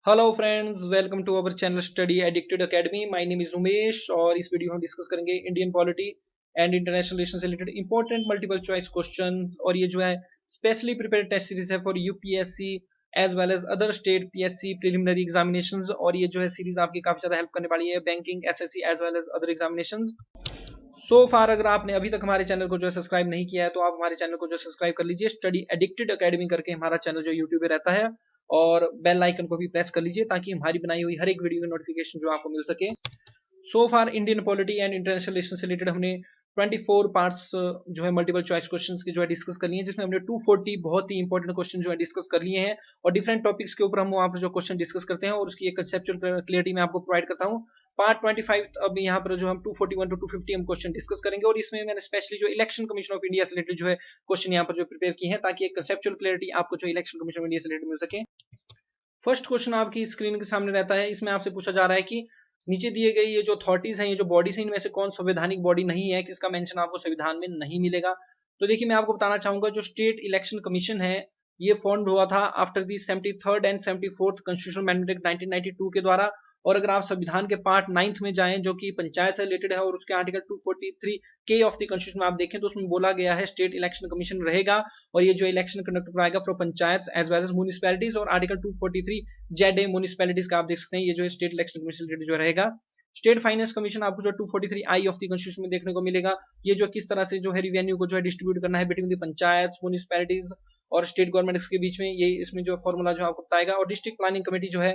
Hello friends, welcome to our channel study addicted academy. My name is Umesh और इस video में हम discuss करेंगे Indian polity and international relation से related important multiple choice questions. और ये जो है स्पेशली प्रिपेयर्ड टेस्ट सीरीज है for UPSC as well as other state PSC preliminary examinations. और ये जो है सीरीज आपकी काफी ज्यादा हेल्प करने वाली है banking, SSC as well as other examinations. So far अगर आपने अभी तक हमारे चैनल को जो है सब्सक्राइब नहीं किया है तो आप हमारे चैनल को जो सब्सक्राइब कर लीजिए। स्टडी एडिक्टेड एकेडमी करके हमारा चैनल जो यूट्यूब पे रहता है, और बेल आइकन को भी प्रेस कर लीजिए ताकि हमारी बनाई हुई हर एक वीडियो की नोटिफिकेशन जो आपको मिल सके। So far Indian polity and international relation से रिलेटेड हमने 24 पार्ट्स जो है मल्टीपल चॉइस क्वेश्चंस की जो है डिस्कस कर लिए हैं, जिसमें हमने 240 बहुत ही इंपॉर्टेंट क्वेश्चन जो है डिस्कस कर लिए हैं। और डिफरेंट टॉपिक्स के ऊपर हम वहाँ पर जो क्वेश्चन डिस्कस करते हैं और उसकी एक कंसेप्चुअल क्लियरिटी मैं आपको प्रोवाइड करता हूँ। पार्ट 25 अब यहाँ पर जो हम 241 टू 250 हम क्वेश्चन डिस्कस करेंगे, और इसमें मैंने स्पेशली जो इलेक्शन कमीशन ऑफ इंडिया से रिलेटेड जो है क्वेश्चन यहाँ पर जो प्रिपेयर किए हैं, ताकि एक कंसेप्चुअल क्लियरिटी आपको जो इलेक्शन कमीशन ऑफ इंडिया से रिलेटेड मिल सके। फर्स्ट क्वेश्चन आपकी स्क्रीन के सामने रहता है। इसमें आपसे पूछा जा रहा है कि नीचे दिए गए ये जो अथॉरिटीज हैं, ये जो बॉडीज हैं, इनमें से कौन संवैधानिक बॉडी नहीं है, किसका मेंशन आपको संविधान में नहीं मिलेगा। तो देखिए, मैं आपको बताना चाहूंगा जो स्टेट इलेक्शन कमीशन है, ये फॉर्म हुआ था after the 73rd and 74th constitutional amendment act 1992 के द्वारा। और अगर आप संविधान के पार्ट 9th में जाएं जो कि पंचायत से रिलेटेड है, और उसके आर्टिकल 243 के ऑफ द कॉन्स्टिट्यूशन में आप देखें तो उसमें बोला गया है स्टेट इलेक्शन कमीशन रहेगा, और ये जो इलेक्शन कंडक्ट कराएगा for panchayat as well as municipalities. और आर्टिकल 243 जेड ए म्यूनिसिपैलिटीज का आप देख सकते हैं, ये जो स्टेट इलेक्शन कमीशन जो रहेगा। स्टेट फाइनेंस कमीशन आपको जो 243 आई ऑफ द कॉन्स्टिट्यूशन में देखने को मिलेगा। ये जो किस तरह से जो है रेवेन्यू को जो है डिस्ट्रीब्यूट करना है बिटवीन द पंचायत, म्यूनिसिपैलिटीज और स्टेट गवर्नमेंट के बीच में, ये इसमें जो फॉर्मूला जो आपको बताएगा। और डिस्ट्रिक्ट प्लानिंग कमेटी जो है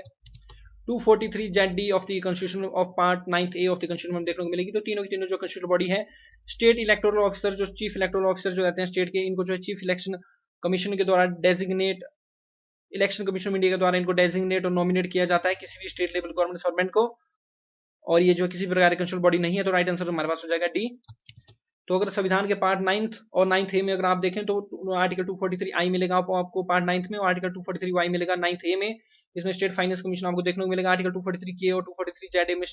243 Z D of the constitution of part 9th A of the constitution में देखने को मिलेगी। तो तीनों की तीनों जो कॉन्स्टिट्यूशन बॉडी है, स्टेट इलेक्टोरल ऑफिसर, जो चीफ इलेक्टोरल ऑफिसर जो रहते हैं स्टेट के, इनको जो है चीफ इलेक्शन कमीशन के द्वारा designate, election commission of India के द्वारा इनको डेजिग्नेट और नॉमिनेट किया जाता है किसी भी स्टेट लेवल गवर्नमेंट फॉर्मेट को। और ये जो किसी प्रकार की कंस्टिट्यूशन बॉडी नहीं है, तो राइट आंसर हमारे पास हो जाएगा डी। तो अगर संविधान के पार्ट 9th और 9th ए में अगर आप देखें तो आर्टिकल 243 आई मिलेगा आपको पार्ट 9th में, और आर्टिकल 243 वाई मिलेगा 9th ए में। इसमें स्टेट फाइनेंस कमीशन आपको देखने को मिलेगा आर्टिकल 243 के और 243 जेड ए में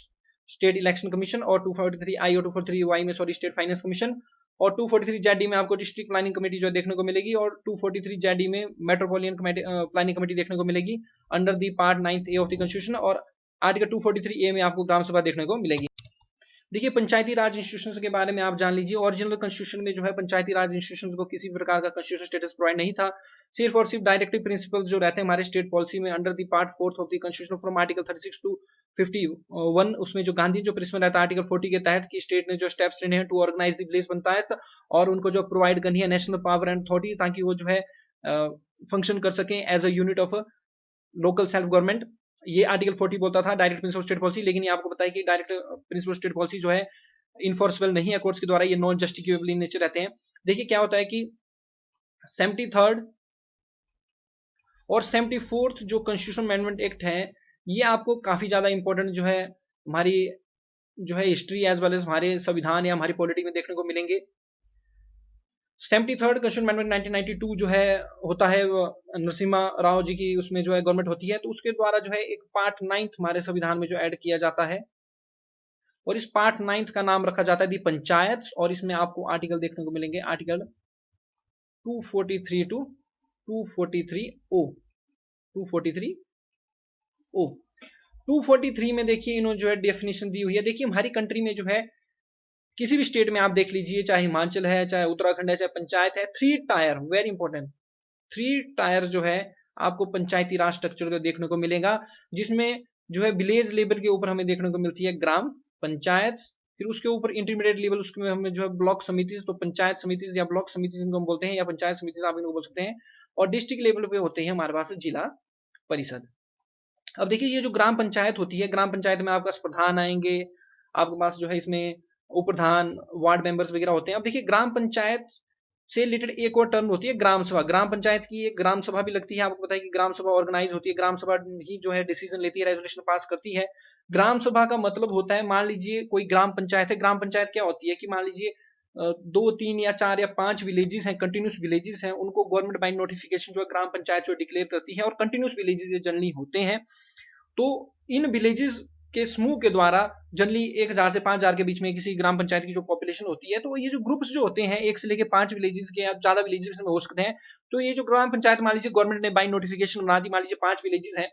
स्टेट इलेक्शन कमीशन, और 243 आई और 243 वाई में सॉरी स्टेट फाइनेंस कमीशन। और 243 जेड डी में आपको डिस्ट्रिक्ट प्लानिंग कमेटी जो देखने को मिलेगी, और 243 जेड डी में मेट्रोपोलियन प्लानिंग कमेटी देखने को मिलेगी under the part 9th A of the constitution. और आर्टिकल 243 ए में आपको ग्राम सभा देखने को मिलेगी। देखिए, पंचायती राज इंस्टीट्यूशंस के बारे में आप जान लीजिए। ओरिजिनल कॉन्स्टिट्यूशन में जो है पंचायती राज इंस्टीट्यूशंस को किसी प्रकार का कॉन्स्टिट्यूशन स्टेटस प्रोवाइड नहीं था। सिर्फ और सिर्फ डायरेक्टिव प्रिंसिपल्स जो रहते हैं हमारे स्टेट पॉलिसी में under the part 4th of the constitution from article 36 to 51, उसमें जो गांधी जो प्रिंसिपल रहता है आर्टिकल 40 के तहत कि स्टेट ने जो स्टेप्स लेने हैं to organise the village panchayat, और उनको जो प्रोवाइड करनी है नेशनल पावर एंड अथॉरिटी, ताकि वो जो है फंक्शन कर सकें as a unit of local self government. ये आर्टिकल 40 बोलता था डायरेक्ट प्रिंसिपल स्टेट पॉलिसी। लेकिन ये आपको पता है कि डायरेक्ट प्रिंसिपल स्टेट पॉलिसी जो है इनफोर्सेबल नहीं है कोर्ट्स के द्वारा, ये नॉन जस्टिफिकेबल इन नेचर रहते हैं। देखिए क्या होता है कि 73rd और 74th जो कॉन्स्टिट्यूशन अमेंडमेंट एक्ट है, ये आपको काफी ज्यादा इंपॉर्टेंट जो है हमारी जो है हिस्ट्री एज वेल एज हमारे संविधान या हमारी पॉलिटी में देखने को मिलेंगे। 73rd कॉन्स्टिट्यूशन अमेंडमेंट 1992 जो है होता है नरसिम्हा राव जी की, उसमें जो है गवर्नमेंट होती है, तो उसके द्वारा जो है एक पार्ट 9th हमारे संविधान में जो ऐड किया जाता है, और इस पार्ट 9th का नाम रखा जाता है दी पंचायत। और इसमें आपको आर्टिकल देखने को मिलेंगे आर्टिकल 243 टू 243 ओ 243 ओ 243 में देखिए इन्होंने जो है डेफिनेशन दी हुई है। देखिए हमारी कंट्री में जो है किसी भी स्टेट में आप देख लीजिए, चाहे हिमाचल है, चाहे उत्तराखंड है, चाहे पंचायत है, 3 टायर, वेरी इंपॉर्टेंट, 3 टायर जो है आपको पंचायती राज स्ट्रक्चर देखने को मिलेगा, जिसमें जो है विलेज लेवल के ऊपर हमें देखने को मिलती है ग्राम पंचायत। फिर उसके ऊपर इंटरमीडिएट लेवल उसमें हमें जो है ब्लॉक समिति, तो पंचायत समिति या ब्लॉक समिति इनको हम बोलते हैं, या पंचायत समिति आप इनको बोल सकते हैं। और डिस्ट्रिक्ट लेवल पे होते हैं हमारे पास जिला परिषद। अब देखिए, ये जो ग्राम पंचायत होती है, ग्राम पंचायत में आपके पास प्रधान आएंगे, आपके पास जो है इसमें उप प्रधान, वार्ड मेंबर्स वगैरह होते हैं। अब देखिए, ग्राम पंचायत से रिलेटेड एक और टर्म होती है ग्राम सभा। ग्राम पंचायत की एक ग्राम सभा भी लगती है। आपको पता है कि ग्राम सभा ऑर्गेनाइज होती है, ग्राम सभा ही जो है डिसीजन लेती है, रेजोल्यूशन पास करती है। ग्राम सभा का मतलब होता है, मान लीजिए कोई ग्राम पंचायत है। ग्राम पंचायत क्या होती है कि मान लीजिए 2, 3 या 4 या 5 विलेजेस हैं, कंटिन्यूस विलेजेस हैं, उनको गवर्नमेंट बाय नोटिफिकेशन जो है ग्राम पंचायत जो डिक्लेयर करती है। और कंटिन्यूस विलेजेस जनरली होते हैं, तो इन विलेजेस के समूह के द्वारा जनरली 1000 से 5000 के बीच में किसी ग्राम पंचायत की जो पॉपुलेशन होती है, तो ये जो ग्रुप्स जो होते हैं 1 से लेके 5 विलेजेस के या ज्यादा विलेजेस में हो सकते हैं। तो ये जो ग्राम पंचायत मान लीजिए गवर्नमेंट ने बाय नोटिफिकेशन बना दी, मान लीजिए 5 विलेजेस हैं,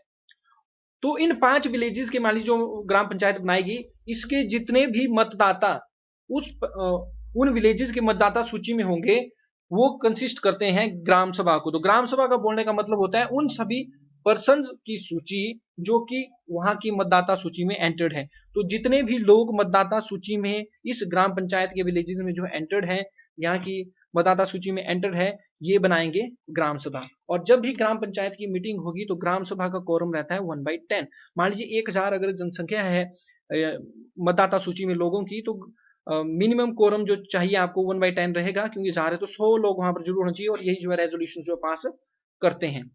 तो इन 5 विलेजेस के मान लीजिए जो ग्राम पंचायत बनाएगी, इसके जितने भी मतदाता उन विलेजेस के मतदाता सूची में होंगे, वो कंसिस्ट करते हैं ग्राम सभा को। तो ग्राम सभा का बोलने का मतलब होता है उन सभी पर्सन्स की सूची जो कि वहां की मतदाता सूची में एंटर्ड है। तो जितने भी लोग मतदाता सूची में इस ग्राम पंचायत के विलेजेस में जो एंटर्ड है, यहाँ की मतदाता सूची में एंटर्ड है, ये बनाएंगे ग्राम सभा। और जब भी ग्राम पंचायत की मीटिंग होगी तो ग्राम सभा का कोरम रहता है 1/10। मान लीजिए 1000 अगर जनसंख्या है मतदाता सूची में लोगों की, तो मिनिमम कोरम जो चाहिए आपको 1/10 रहेगा, क्योंकि जा रहे तो 100 लोग वहां पर जरूर होना चाहिए, और यही जो है रेजोल्यूशन जो पास करते हैं।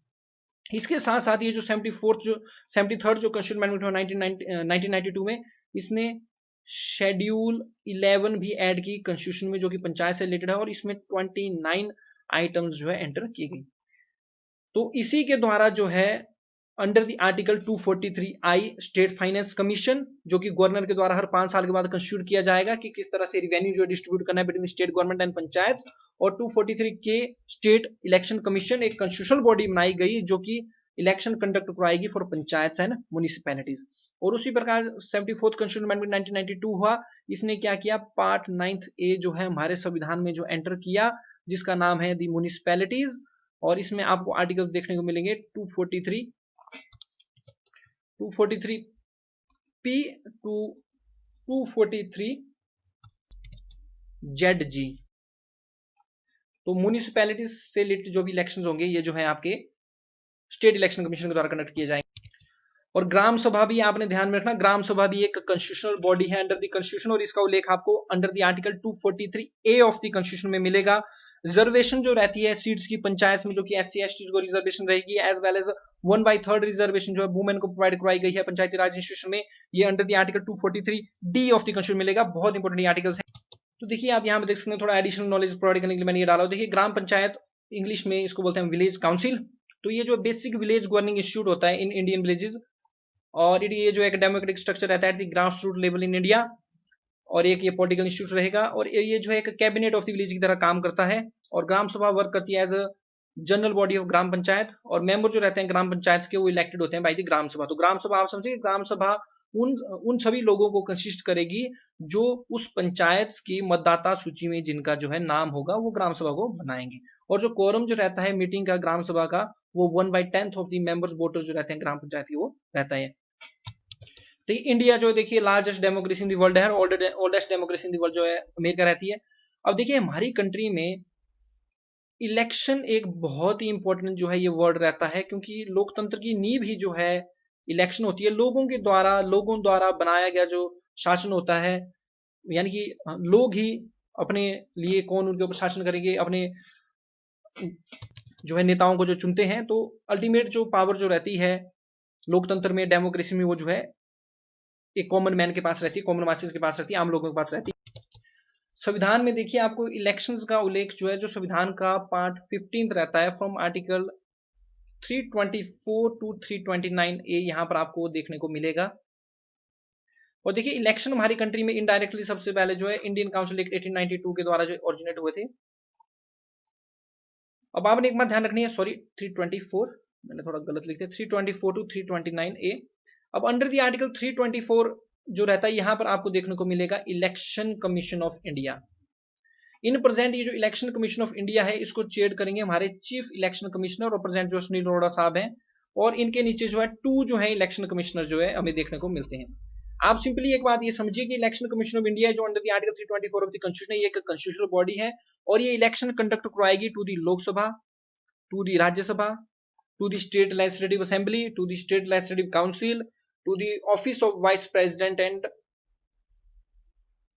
इसके साथ साथ ये जो 73rd जो कॉन्स्टिट्यूशन अमेंडमेंट हुआ 1992 में, इसने शेड्यूल 11 भी ऐड की कॉन्स्टिट्यूशन में, जो कि पंचायत से रिलेटेड है, और इसमें 29 आइटम्स जो है एंटर की गई। तो इसी के द्वारा जो है under the article 243I state finance commission, जो कि गवर्नर के द्वारा हर 5 साल के बाद कंस्टिट्यूट किया जाएगा कि किस तरह से रिवेन्यू जो डिस्ट्रीब्यूट करना है between state government and panchayat. और 243K स्टेट इलेक्शन कमीशन, एक कॉन्स्टिट्यूशनल बॉडी बनाई गई जो कि इलेक्शन कंडक्ट करवाएगी फॉर पंचायत एंड म्युनिसिपैलिटीज। और उसी प्रकार 74th कॉन्स्टिट्यूशन अमेंडमेंट 1992 हुआ, इसने क्या किया, पार्ट 9A जो है हमारे संविधान में जो एंटर किया, जिसका नाम है दी म्युनिसिपैलिटीज। और इसमें आपको आर्टिकल्स देखने को मिलेंगे 243P टू 243ZG। तो म्युनिसिपैलिटीज से रिलेटेड जो भी इलेक्शंस होंगे, ये जो है आपके स्टेट इलेक्शन कमीशन के द्वारा कंडक्ट किए जाएंगे। और ग्राम सभा भी आपने ध्यान में रखना, ग्राम सभा भी एक कॉन्स्टिट्यूशनल बॉडी है अंडर द कॉन्स्टिट्यूशन, और इसका उल्लेख आपको under the article 243A of the constitution में मिलेगा। रिजर्वेशन जो रहती है सीट्स की पंचायत में, जो कि SC ST को रिजर्वेशन रहेगी, एज वेल एज 1/3 रिजर्वेशन जो है वुमेन को प्रोवाइड करवाई गई है पंचायती राज इंस्टीट्यूशन में, ये under the article 243D of the constitution मिलेगा। बहुत इंपॉर्टेंट आर्टिकल्स है। तो देखिए आप यहाँ पे देख सकते हैं, थोड़ा एडिशनल नॉलेज प्रोवाइड करने के लिए मैंने ये डाला। देखिए ग्राम पंचायत इंग्लिश में इसको बोलते हैं विलेज काउंसिल। तो ये जो बेसिक विलेज गवर्निंग इंस्टीट्यूट होता है इन इंडियन विलेजेस, और ये जो एक डेमोक्रेटिक स्ट्रक्चर रहता है grass root level in India, और एक ये पॉलिटिकल इंस्टीट्यूट रहेगा, और ये जो है एक कैबिनेट ऑफ द विलेज की तरह काम करता है। और ग्राम सभा वर्क करती है as a general body of gram panchayat, और मेंबर जो रहते हैं ग्राम पंचायत के वो इलेक्टेड होते हैं बाय द ग्राम सभा। तो ग्राम सभा आप समझिए, ग्राम सभा उन सभी लोगों को कंसिस्ट करेगी जो उस पंचायत की मतदाता सूची में जिनका जो है नाम होगा, वो ग्राम सभा को बनाएंगे। और जो कोरम जो रहता है मीटिंग का ग्राम सभा का, वो 1/10 ऑफ द मेंबर्स वोटर्स जो रहते हैं ग्राम पंचायत की, वो रहता है। तो इंडिया जो देखिए largest democracy in the world है, oldest democracy in the world जो है अमेरिका रहती है। अब देखिए हमारी कंट्री में इलेक्शन एक बहुत ही इंपॉर्टेंट जो है ये वर्ड रहता है, क्योंकि लोकतंत्र की नींव ही जो है इलेक्शन होती है। लोगों द्वारा बनाया गया जो शासन होता है, यानी कि लोग ही अपने लिए कौन उनके ऊपर शासन करेंगे, अपने जो है नेताओं को जो चुनते हैं। तो अल्टीमेट जो पावर जो रहती है लोकतंत्र में, डेमोक्रेसी में, वो जो है एक कॉमन मैन के पास रहती है, कॉमन मासेस के पास रहती है, आम लोगों के पास रहती है। संविधान में देखिए आपको इलेक्शंस का उल्लेख जो है, जो संविधान का पार्ट 15 रहता है, फ्रॉम आर्टिकल 324 टू 329A, यहां पर आपको देखने को मिलेगा। और देखिए इलेक्शन हमारी कंट्री में इनडायरेक्टली सबसे पहले जो है इंडियन काउंसिल एक्ट 1892 के द्वारा जो ओरिजिनेट हुए थे। अब आपने एक बात ध्यान रखनी है, सॉरी 324 मैंने थोड़ा गलत लिख दिया, 324 टू 329A। अब अंडर द आर्टिकल 324 जो रहता है, यहां पर आपको देखने को मिलेगा election commission of India. In present ये जो इलेक्शन कमीशन ऑफ इंडिया है, इसको चेयर करेंगे हमारे चीफ इलेक्शन कमिश्नर, और प्रेजेंट जो सुनील अरोड़ा साहब हैं। और इनके नीचे जो है 2 जो है इलेक्शन कमिश्नर जो है हमें देखने को मिलते हैं। आप सिंपली एक बात ये समझिए कि इलेक्शन कमीशन ऑफ इंडिया जो under the article 324 of the constitution, ये एक कॉन्स्टिट्यूशनल बॉडी है, और ये इलेक्शन कंडक्ट करवाएगी to the Lok Sabha, to the Rajya Sabha, to the state legislative assembly, to the state legislative council, to the office of vice president and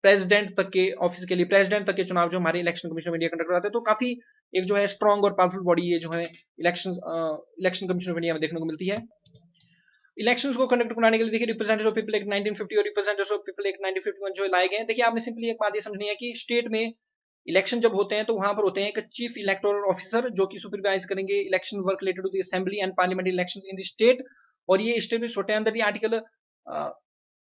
president तक के office के लिए, प्रेसिडेंट तक के चुनाव जो हमारे election commission of India conduct कराते हैं। तो काफी एक जो है स्ट्रॉन्ग और पावरफुल बॉडी ये जो है इलेक्शन कमीशन ऑफ इंडिया में देखने को मिलती है। इलेक्शंस को कंडक्ट कराने के लिए देखिए रिप्रेजेंटेटिव ऑफ पीपल एक्ट 1950 और रिप्रेजेंटेटिव ऑफ पीपल एक्ट 1951 जो लाए गए हैं। देखिए आपने सिंपली एक बात ये समझनी है कि स्टेट में इलेक्शन जब होते हैं तो वहां पर होते हैं एक चीफ इलेक्टोरल ऑफिसर जो कि सुपरवाइज करेंगे election work related to the assembly and parliamentary elections in the state. और ये स्टेब्लिश होते हैं under the article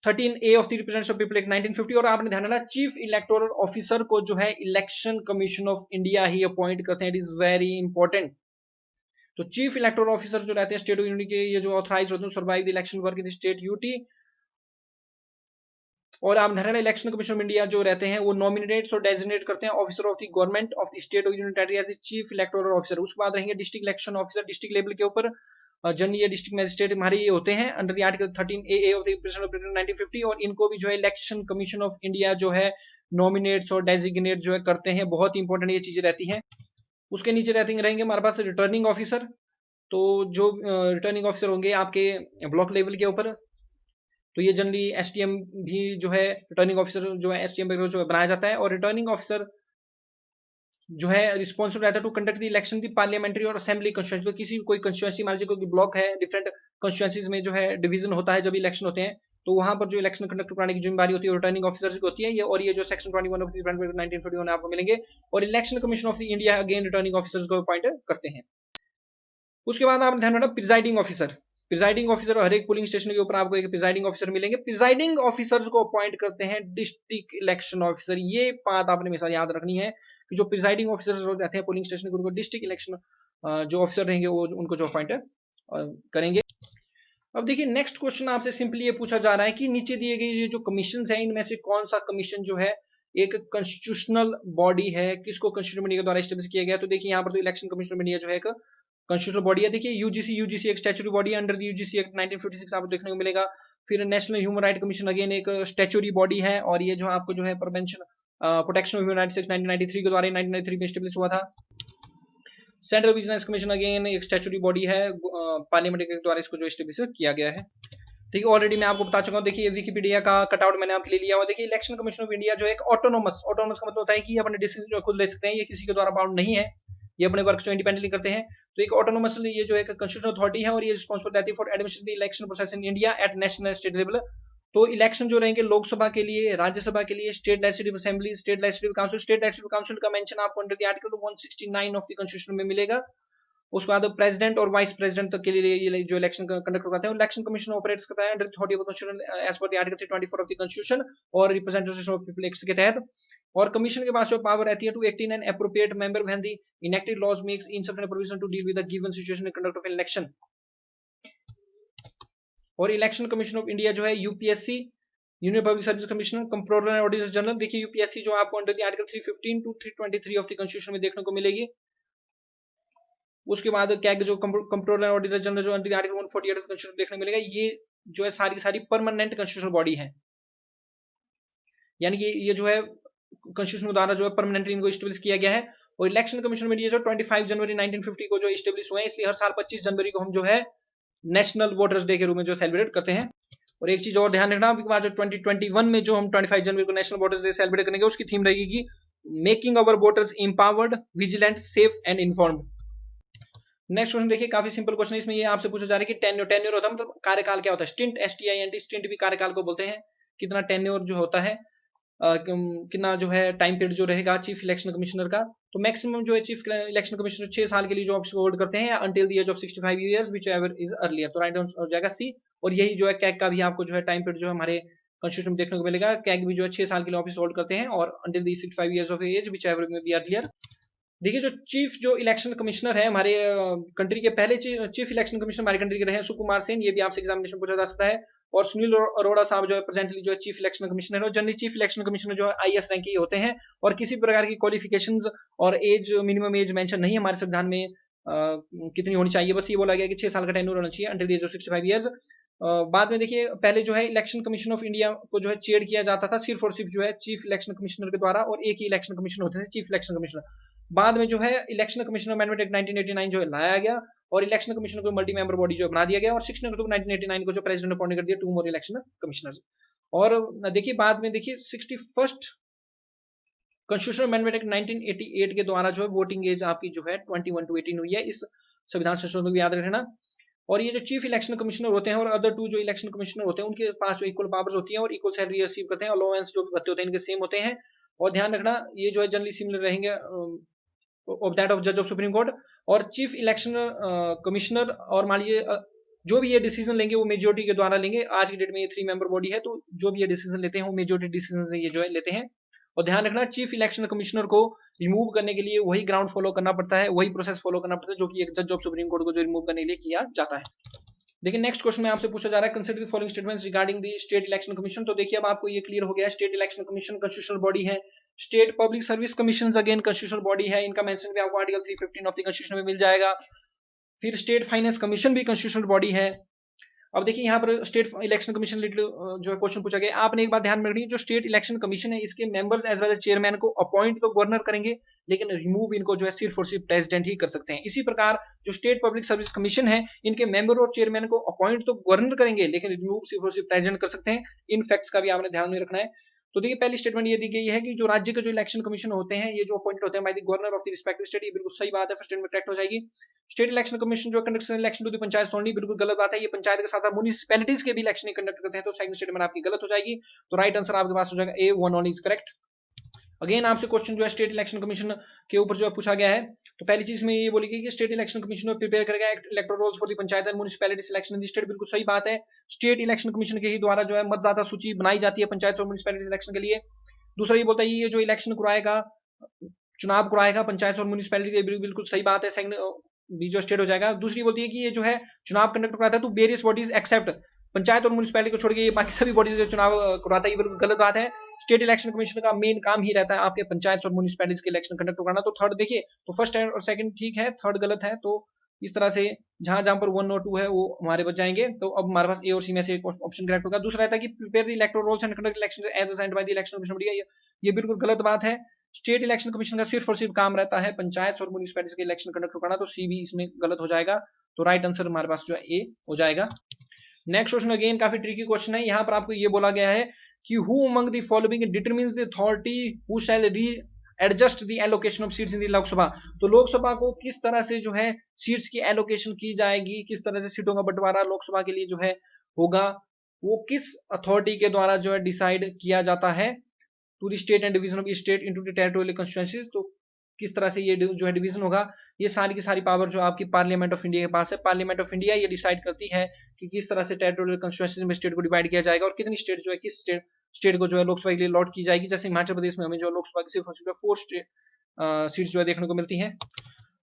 13A of the representative of people act 1950। और आपने ध्यान रखना चीफ इलेक्टोरल ऑफिसर को जो है इलेक्शन कमीशन ऑफ इंडिया ही अपॉइंट करते हैं। It is very important. तो चीफ इलेक्टोरल ऑफिसर जो रहते हैं स्टेट यूनिटी के, ये जो ऑथराइज होते हैं survive the election work in state UT. और आप Haryana election commission of India जो रहते हैं वो नॉमिनेट्स और डेजिग्नेट करते हैं officer of the government of the state और union territory as the chief electoral officer. उसके बाद रहेंगे district election officer district level के ऊपर, जनरली ये डिस्ट्रिक्ट मजिस्ट्रेट हमारे ये होते हैं under the article 13 AA of the president of 1950। और इनको भी जो है इलेक्शन कमीशन ऑफ इंडिया जो है नॉमिनेट्स और डेजिग्नेट जो है करते हैं। बहुत इंपॉर्टेंट ये चीजें रहती हैं। उसके नीचे रहेंगे हमारे पास रिटर्निंग ऑफिसर। तो जो रिटर्निंग ऑफिसर होंगे आपके ब्लॉक लेवल के ऊपर, तो ये जनरली एसटीएम भी जो है रिटर्निंग ऑफिसर जो है एसटीएम जो है बनाया जाता है। और रिटर्निंग ऑफिसर जो है रिस्पॉन्सिबल रहता है to conduct the election the parliamentary और असेंबली कंस्टिट्यूएंसी। तो किसी कोई कंस्टिट्यूएंसी मान लीजिए कोई ब्लॉक है, डिफरेंट कंस्टिट्यूएंसीज में जो है डिवीजन होता है जब इलेक्शन होते हैं, तो वहां पर जो इलेक्शन कंडक्ट कराने की जिम्मेदारी होती है रिटर्निंग ऑफिसर्स की होती है ये। और ये जो सेक्शन 21 ऑफ 1941 आपको मिलेंगे। और election commission of India again returning officers को अपॉइंट करते हैं। उसके बाद आपने ध्यान रखना प्रिजाइडिंग ऑफिसर। प्रिजाइडिंग ऑफिसर हर एक पोलिंग स्टेशन के ऊपर आपको एक प्रिजाइडिंग ऑफिसर मिलेंगे। प्रिजाइडिंग ऑफिसर्स को अपॉइंट करते हैं डिस्ट्रिक्ट इलेक्शन ऑफिसर। ये बात आपने हमेशा याद रखनी है कि जो प्रिजाइडिंग ऑफिसर्स रहते हैं पोलिंग स्टेशन के उनको डिस्ट्रिक्ट इलेक्शन जो ऑफिसर रहेंगे वो उनको जो अपॉइंट करेंगे। अब देखिए नेक्स्ट क्वेश्चन आपसे सिंपली ये पूछा जा रहा है कि नीचे दिए गए ये जो कमीशन है इनमें से कौन सा कमीशन जो है एक कॉन्स्टिट्यूशनल बॉडी है, किसको कॉन्स्टिट्यूशन इंडिया के द्वारा एस्टेब्लिश किया गया। तो देखिए यहाँ पर तो इलेक्शन कमीशन ऑफ इंडिया जो है एक कॉन्स्टिट्यूशनल बॉडी है। देखिए यूजीसी एक स्टैच्यूटरी बॉडी है अंडर यूजीसी एक्ट 1956 आपको देखने को मिलेगा। फिर national human right commission again एक स्टैच्यूटरी बॉडी है और ये जो आपको जो है prevention protection of human rights act 1993 के द्वारा 1993 में एस्टेब्लिश हुआ था। सेंट्रल बिजनेस कमीशन अगेन एक स्टैच्यूटरी बॉडी है, पार्लियामेंट के द्वारा इसको जो एस्टेब्लिश किया गया है। ठीक है, ऑलरेडी मैं आपको बता चुका हूँ। देखिए विकिपीडिया का कटआउट मैंने आपके लिए लिया हुआ। देखिए इलेक्शन कमीशन ऑफ इंडिया जो एक ऑटोनोमस का मतलब होता है कि अपने डिसीजन जो खुद ले सकते हैं, ये किसी के द्वारा बाउंड नहीं है, ये अपने वर्क जो इंडिपेंडेंटली करते हैं। तो एक ऑटोनोमस ये जो एक कॉन्स्टिट्यूशनल अथॉरिटी है और ये रिस्पांसिबल रहती है for administration the election process in India at national state level. तो इलेक्शन जो रहेंगे लोकसभा के लिए, राज्यसभा के लिए, state legislative assembly, state legislative council. State legislative council का मेंशन आपको under the article 169 of the constitution में मिलेगा। उसके बाद प्रेसिडेंट और वाइस प्रेसिडेंट तक के लिए ये जो इलेक्शन कंडक्ट करते हैं इलेक्शन कमीशन ऑपरेट्स करता है under authority of constitution as per the article 324 of the constitution और रिप्रेजेंटेशन ऑफ पीपल एक्ट के तहत। और कमीशन के पास जो पावर रहती है to act in an appropriate member when the enacted laws makes insufficient provision to deal with the given situation in conduct of election. और election commission of India जो है UPSC union public service commissioner, controller and auditor general. देखिए UPSC जो आपको under the article 315 to 323 of the constitution में देखने को मिलेगी। उसके बाद कैग जो कंट्रोलर एंड ऑडिटर जनरल जो अंडर आर्टिकल 148 ऑफ कॉन्स्टिट्यूशन देखने को मिलेगा। ये जो है सारी सारी परमानेंट कॉन्स्टिट्यूशनल बॉडी है, यानी कि ये जो है कॉन्स्टिट्यूशन के द्वारा जो है परमानेंटली इनको एस्टेब्लिश किया गया है। और इलेक्शन कमीशन में ये जो 25 जनवरी 1950 को जो एस्टेब्लिश हुए हैं, इसलिए हर साल 25 जनवरी को हम जो है नेशनल वोटर्स डे के रूप में जो सेलिब्रेट करते हैं। और एक चीज और ध्यान रखना, जो 2021 में जो हम 25 जनवरी को नेशनल वोटर्स डे सेलिब्रेट करेंगे उसकी थीम रहेगी making our voters empowered, vigilant, safe and informed. Next question देखिए काफी सिंपल क्वेश्चन है। इसमें ये आपसे पूछा जा रहा है कि टेन्योर होता है मतलब कार्यकाल क्या होता है। स्टिंट STINT स्टिंट भी कार्यकाल को बोलते हैं। कितना टेन्योर जो होता है, कितना जो है टाइम पीरियड जो रहेगा चीफ इलेक्शन कमिश्नर का। तो मैक्सिमम जो है चीफ इलेक्शन कमिश्नर 6 साल के लिए जो ऑफिस होल्ड करते हैं until the age of 65 years whichever is earlier. तो राइट आंसर हो जाएगा सी। और यही जो है कैग का भी आपको जो है टाइम पीरियड जो है हमारे कॉन्स्टिट्यूशन में देखने को मिलेगा। कैग भी जो है 6 साल के लिए ऑफिस होल्ड करते हैं और until the 65 years of age whichever may be earlier. देखिए जो चीफ जो इलेक्शन कमिश्नर है हमारे कंट्री के पहले चीफ इलेक्शन कमिश्नर हमारे कंट्री के रहे हैं सुकुमार सेन। ये भी आपसे एग्जामिनेशन पूछा जा सकता है। और सुनील अरोड़ा साहब जो है प्रेजेंटली जो है चीफ इलेक्शन कमिश्नर है। और जनरली चीफ इलेक्शन कमिश्नर जो है IAS रैंक के होते हैं और किसी प्रकार की क्वालिफिकेशंस और एज मिनिमम एज मेंशन नहीं है हमारे संविधान में कितनी होनी चाहिए। बस ये बोला गया कि 6 साल का टेन्योर होना चाहिए until the age of 65 years. बाद में देखिए पहले जो है इलेक्शन कमीशन ऑफ इंडिया को जो है चेयर किया जाता था सिर्फ और सिर्फ जो है चीफ इलेक्शन कमिश्नर के द्वारा और एक ही इलेक्शन कमिश्नर होते थे चीफ इलेक्शन कमिश्नर। बाद में जो है इलेक्शन कमिश्नर अमेंडमेंट एक्ट 1989 जो है लाया गया और इलेक्शन कमिश्नर को मल्टी मेंबर बॉडी जो बना दिया गया और 16 अक्टूबर 1989 को जो प्रेसिडेंट अपॉइंट कर दिया 2 मोर इलेक्शन कमिश्नर्स। और देखिए बाद में देखिए 61st कॉन्स्टिट्यूशनल अमेंडमेंट एक्ट 1988 के द्वारा जो है वोटिंग एज आपकी जो है 21 to 18 हुई है। इस संविधान संशोधन को याद रखना। और ये जो चीफ इलेक्शन कमिश्नर होते हैं और अदर 2 जो इलेक्शन कमिश्नर होते हैं उनके पास जो इक्वल पावर्स होती हैं और इक्वल सैलरी रिसीव करते हैं। अलाउंस जो भी भत्ते होते हैं इनके सेम होते हैं। और ध्यान रखना ये जो है जनरली सिमिलर रहेंगे ऑफ दैट ऑफ जज ऑफ सुप्रीम कोर्ट। और चीफ इलेक्शन कमिश्नर और मान लीजिए जो भी ये डिसीजन लेंगे वो मेजोरिटी के द्वारा लेंगे। आज की डेट में ये 3 मेंबर बॉडी है तो जो भी ये डिसीजन लेते हैं वो मेजोरिटी डिसीजन ये जो है लेते हैं। और ध्यान रखना चीफ इलेक्शन कमिश्नर को रिमूव करने के लिए वही ग्राउंड फॉलो करना पड़ता है, वही प्रोसेस फॉलो करना पड़ता है जो कि एक जज ऑफ सुप्रीम कोर्ट को जो रिमूव करने के लिए किया जाता है। देखिए नेक्स्ट क्वेश्चन में आपसे पूछा जा रहा है consider the following statements regarding the state election commission. तो देखिए अब आपको ये क्लियर हो गया है, state election commission constitutional body है, state public service commission again constitutional body है, इनका मेंशन भी आपको आर्टिकल 315 ऑफ द कॉन्स्टिट्यूशन में मिल जाएगा। फिर स्टेट फाइनेंस कमीशन भी कॉन्स्टिट्यूशनल बॉडी है। अब देखिए यहाँ पर स्टेट इलेक्शन कमीशन रिलेटेड जो है क्वेश्चन पूछा गया, आपने एक बात ध्यान में रखनी, जो स्टेट इलेक्शन कमीशन है इसके members as well as chairman को अपॉइंट तो गवर्नर करेंगे, लेकिन रिमूव इनको जो है सिर्फ और सिर्फ प्रेसिडेंट ही कर सकते हैं। इसी प्रकार जो स्टेट पब्लिक सर्विस कमीशन है, इनके मेंबर और चेयरमैन को अपॉइंट तो गवर्नर करेंगे, लेकिन रिमूव सिर्फ और सिर्फ प्रेसिडेंट कर सकते हैं। इन फैक्ट्स का भी आपने ध्यान में रखना है। तो देखिए पहली स्टेटमेंट ये दी गई है कि जो राज्य के जो इलेक्शन कमीशन होते हैं, ये जो अपॉइंटेड होते हैं by the governor of the respective state, ये बिल्कुल सही बात है, फर्स्ट स्टेटमेंट करेक्ट हो जाएगी। स्टेट इलेक्शन कमीशन जो conduct election to the panchayat only, बिल्कुल गलत बात है, ये पंचायत के साथ साथ म्युनिसिपैलिटीज के भी इलेक्शन कंडक्ट करते हैं, तो सेकंड स्टेटमेंट आपकी गलत हो जाएगी। तो राइट आंसर आपके पास हो जाएगा A, one only is correct. Again आपसे क्वेश्चन जो है स्टेट इलेक्शन कमीशन के ऊपर जो है पूछा गया है, तो पहली चीज में ये बोली गई कि स्टेट इलेक्शन कमीशन प्रिपेयर करेगा electoral rolls for the panchayat and municipality election in the state, बिल्कुल सही बात है। स्टेट इलेक्शन कमीशन के ही द्वारा जो है मतदाता सूची बनाई जाती है पंचायत और म्युनिसिपैलिटी इलेक्शन के लिए। दूसरा ये बोलता है ये जो इलेक्शन कराएगा, चुनाव कराएगा पंचायत और म्युनिसिपैलिटी के, बिल्कुल सही बात है, सेकंड बी जो स्टेट हो जाएगा। दूसरी बोलती है कि ये जो है चुनाव कंडक्ट कराता है तो वेरियस बॉडीज एक्सेप्ट पंचायत और म्युनिसिपैलिटी को छोड़ के ये बाकी सभी बॉडीज जो चुनाव कराता है, ये बिल्कुल गलत बात है। स्टेट इलेक्शन कमीशन का मेन काम ही रहता है आपके पंचायत और म्युनिसिपैलिटीज के इलेक्शन कंडक्ट कराना। तो थर्ड देखिए, तो फर्स्ट और सेकंड ठीक है, थर्ड गलत है। तो इस तरह से जहां जहां पर 1 और 2 है वो हमारे बच जाएंगे। तो अब हमारे पास ए और सी में से एक ऑप्शन करेक्ट होगा। दूसरा रहता है कि prepare the electoral rolls and conduct election as assigned by the election commission, ये बिल्कुल गलत बात है। स्टेट इलेक्शन कमीशन का सिर्फ और सिर्फ काम रहता है पंचायत और म्युनिसिपैलिटीज के इलेक्शन कंडक्ट कराना, तो सी भी इसमें गलत हो जाएगा। तो राइट आंसर हमारे पास जो है ए हो जाएगा। नेक्स्ट क्वेश्चन अगेन काफी ट्रिकी क्वेश्चन है। यहाँ पर आपको ये बोला गया है कि who among the following determines the authority who shall readjust the allocation of seats in the Lok Sabha. तो लोकसभा को किस तरह से जो है सीट्स की एलोकेशन की जाएगी, किस तरह से सीटों का बंटवारा लोकसभा के लिए जो है होगा, वो किस अथॉरिटी के द्वारा जो है डिसाइड किया जाता है। To the state and division of state into the territorial constituencies, तो किस तरह से ये जो है डिवीजन होगा, ये सारी की सारी पावर जो आपकी पार्लियामेंट ऑफ इंडिया के पास है। पार्लियामेंट ऑफ इंडिया ये डिसाइड करती है कि किस तरह से टेरिटोरियल कंस्टिट्यूएंसीज में स्टेट को डिवाइड किया जाएगा और कितनी स्टेट जो है किस स्टेट को जो है लोकसभा के लिए अलॉट की जाएगी। जैसे हिमाचल प्रदेश में हमें जो लोकसभा की सिर्फ 4 सीट्स जो है देखने को मिलती हैं।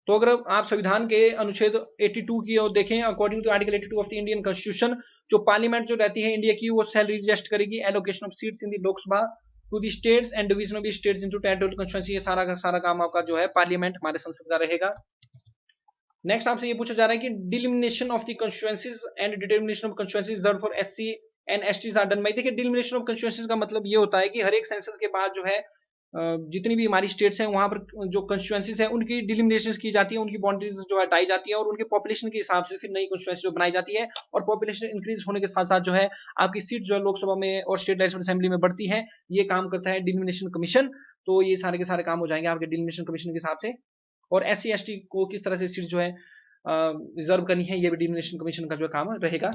तो अगर आप संविधान के अनुच्छेद 82 की ओर देखें, according to article 82 of the Indian constitution, जो पार्लियामेंट जो रहती है इंडिया की, वो सेल रिजेस्ट करेगी allocation of seats in the Lok Sabha to the states and division of the states into territorial constituency. ये सारा का सारा काम आपका जो है पार्लियामेंट हमारे संसद का रहेगा। नेक्स्ट आपसे ये पूछा जा रहा है कि delimitation of the constituencies and determination of constituencies reserved for SC and STs are done by. देखिए डिलिमिनेशन ऑफ कंस्टिट्यूएंसीज का मतलब ये होता है कि हर एक सेंसस के बाद जो है जितनी भी हमारी स्टेट्स हैं वहां पर जो कंस्टिट्यूएंसीज हैं उनकी डिलिमिनेशन की जाती है, उनकी बाउंड्रीज जो हटाई जाती है और उनके पॉपुलेशन के हिसाब से फिर नई कंस्टिट्यूएंसी जो बनाई जाती है। और पॉपुलेशन इंक्रीज होने के साथ साथ जो है आपकी सीट जो है लोकसभा में और स्टेट लेजिस्लेटिव असेंबली में बढ़ती है। ये काम करता है डिलिमिनेशन कमीशन। तो ये सारे के सारे काम हो जाएंगे आपके डिलिमिनेशन कमीशन के हिसाब से। और एससी एसटी को किस तरह से सीट जो है रिजर्व करनी है, ये भी डिलिमिनेशन कमीशन का जो काम रहेगा,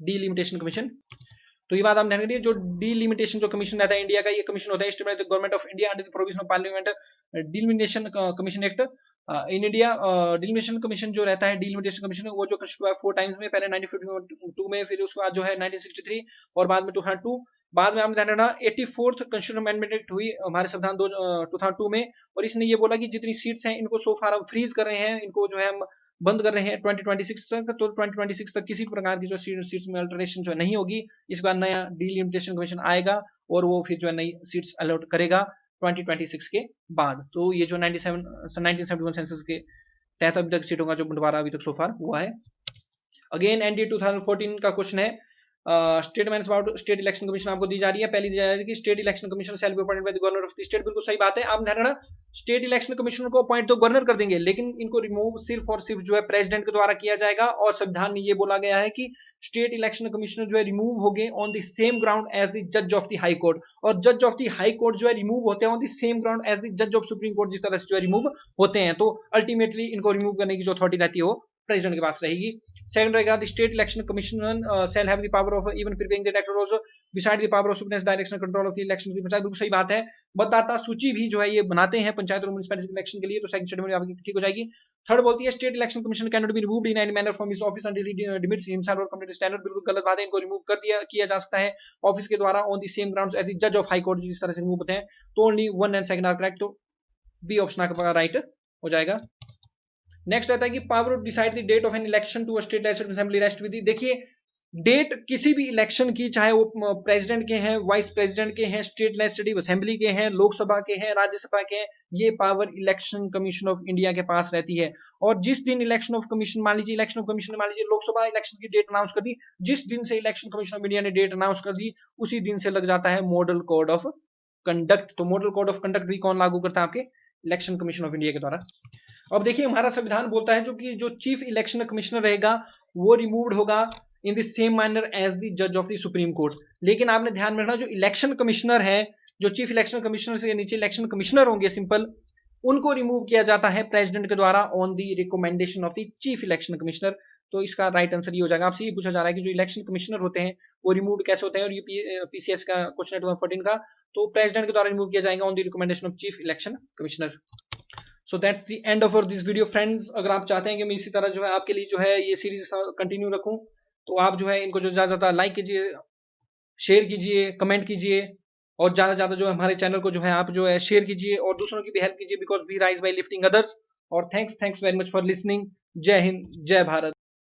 डिलिमिटेशन कमीशन। तो ये बात आप ध्यान रखिए, जो डिलिमिटेशन जो कमीशन रहता है इंडिया का, ये कमीशन होता है established by the government of India under the provision of parliament delimitation commission act in India. Delimitation commission जो रहता है, डिलिमिटेशन कमीशन, वो जो कंस्टिट्यूट हुआ 4 टाइम्स में, पहले 1952 में, फिर उसके बाद जो है 1963 और बाद में 2002। बाद में आपने ध्यान रखना 84th कंस्टिट्यूशन अमेंडमेंट एक्ट हुई हमारे संविधान 2002 में, और इसने ये बोला कि जितनी सीट्स हैं इनको सो फार हम फ्रीज कर रहे हैं, इनको जो है हम बंद कर रहे हैं 2026 तक। तो 2026 तक किसी प्रकार की जो सीट्स में अल्टरेशन जो है नहीं होगी। इस बार नया डिलिमिटेशन कमीशन आएगा और वो फिर जो है नई सीट्स अलॉट करेगा 2026 के बाद। तो ये जो 1971 सेंसस के तहत अभी तक सीटों का जो बंटवारा अभी तक सो फार हुआ है। अगेन एनडी 2014 का क्वेश्चन है, statements about state election commission आपको दी जा रही है। पहली दी जा रही है कि state election commission shall be appointed by the governor of the state, बिल्कुल सही बात है। आप ध्यान रखना स्टेट इलेक्शन कमीशन को अपॉइंट तो गवर्नर कर देंगे, लेकिन इनको रिमूव सिर्फ और सिर्फ जो है प्रेसिडेंट के द्वारा किया जाएगा। और संविधान में ये बोला गया है कि स्टेट इलेक्शन कमिश्नर जो है रिमूव हो गए on the same ground as the जज ऑफ द हाई कोर्ट, और जज ऑफ द हाई कोर्ट जो है रिमूव होते हैं on the same ground as the जज ऑफ सुप्रीम कोर्ट, जिस तरह से जो है रिमूव होते हैं। तो अल्टीमेटली इनको रिमूव करने की जो अथॉरिटी रहती है वो प्रेसिडेंट के पास रहेगी। सेकंड रहेगा the state election commissioner shall have the power of even preparing the electoral rolls beside the power of supervise direction control of the election. बिल्कुल सही बात है, मतदाता सूची भी जो है ये बनाते हैं पंचायत और म्युनिसिपैलिटी इलेक्शन के लिए। तो सेकंड स्टेटमेंट आपकी ठीक हो जाएगी। थर्ड बोलती है state election commission can not be removed in any manner from his office until he demits himself और कंप्लीट स्टैंडर्ड। बिल्कुल गलत बात है, इनको रिमूव कर दिया किया जा सकता है ऑफिस के द्वारा on the same grounds as जज ऑफ हाई कोर्ट, जिस तरह से रिमूव होते हैं। तो ओनली 1 एंड 2 आर करेक्ट, तो बी ऑप्शन आपका राइट हो जाएगा। नेक्स्ट आता है कि power to decide the date of an election to state legislative assembly rest with. देखिए डेट किसी भी इलेक्शन की, चाहे वो प्रेसिडेंट के हैं, वाइस प्रेसिडेंट के हैं, स्टेट लेजिस्लेटिव असेंबली के हैं, लोकसभा के हैं, राज्यसभा के हैं, ये power election commission of India के पास रहती है। और जिस दिन इलेक्शन ऑफ कमीशन, मान लीजिए इलेक्शन ऑफ कमीशन ने मान लीजिए लोकसभा इलेक्शन की डेट अनाउंस कर दी, जिस दिन से इलेक्शन कमीशन ऑफ इंडिया ने डेट अनाउंस कर दी उसी दिन से लग जाता है मॉडल कोड ऑफ कंडक्ट। तो मॉडल कोड ऑफ कंडक्ट भी कौन लागू करता है? आपके इलेक्शन कमीशन ऑफ इंडिया के द्वारा। अब देखिए हमारा संविधान बोलता है जो कि जो चीफ इलेक्शन कमिश्नर रहेगा वो रिमूव्ड होगा in the same manner as the जज ऑफ द सुप्रीम कोर्ट। लेकिन आपने ध्यान में रखना, जो इलेक्शन कमिश्नर है, जो चीफ इलेक्शन कमिश्नर से नीचे इलेक्शन कमिश्नर होंगे सिंपल, उनको रिमूव किया जाता है प्रेसिडेंट के द्वारा on the recommendation of the chief election commissioner. तो इसका राइट आंसर ये हो जाएगा। आपसे ये पूछा जा रहा है कि जो इलेक्शन कमिश्नर होते हैं वो रिमूव कैसे होते हैं, और ये पीसीएस का क्वेश्चन है 2014 का। तो प्रेसिडेंट के द्वारा रिमूव किया जाएगा on the recommendation of chief election commissioner. So that's the end of this video friends. अगर आप चाहते हैं कि मैं इसी तरह जो है आपके लिए जो है ये सीरीज कंटिन्यू रखूं, तो आप जो है इनको जो ज़्यादा लाइक कीजिए, शेयर कीजिए, कमेंट कीजिए, और ज़्यादा से ज़्यादा जो है हमारे चैनल को जो है आप जो है शेयर कीजिए और दूसरों की भी हेल्प कीजिए, because we rise by lifting others. और thanks very much for listening. जय हिंद, जय भारत।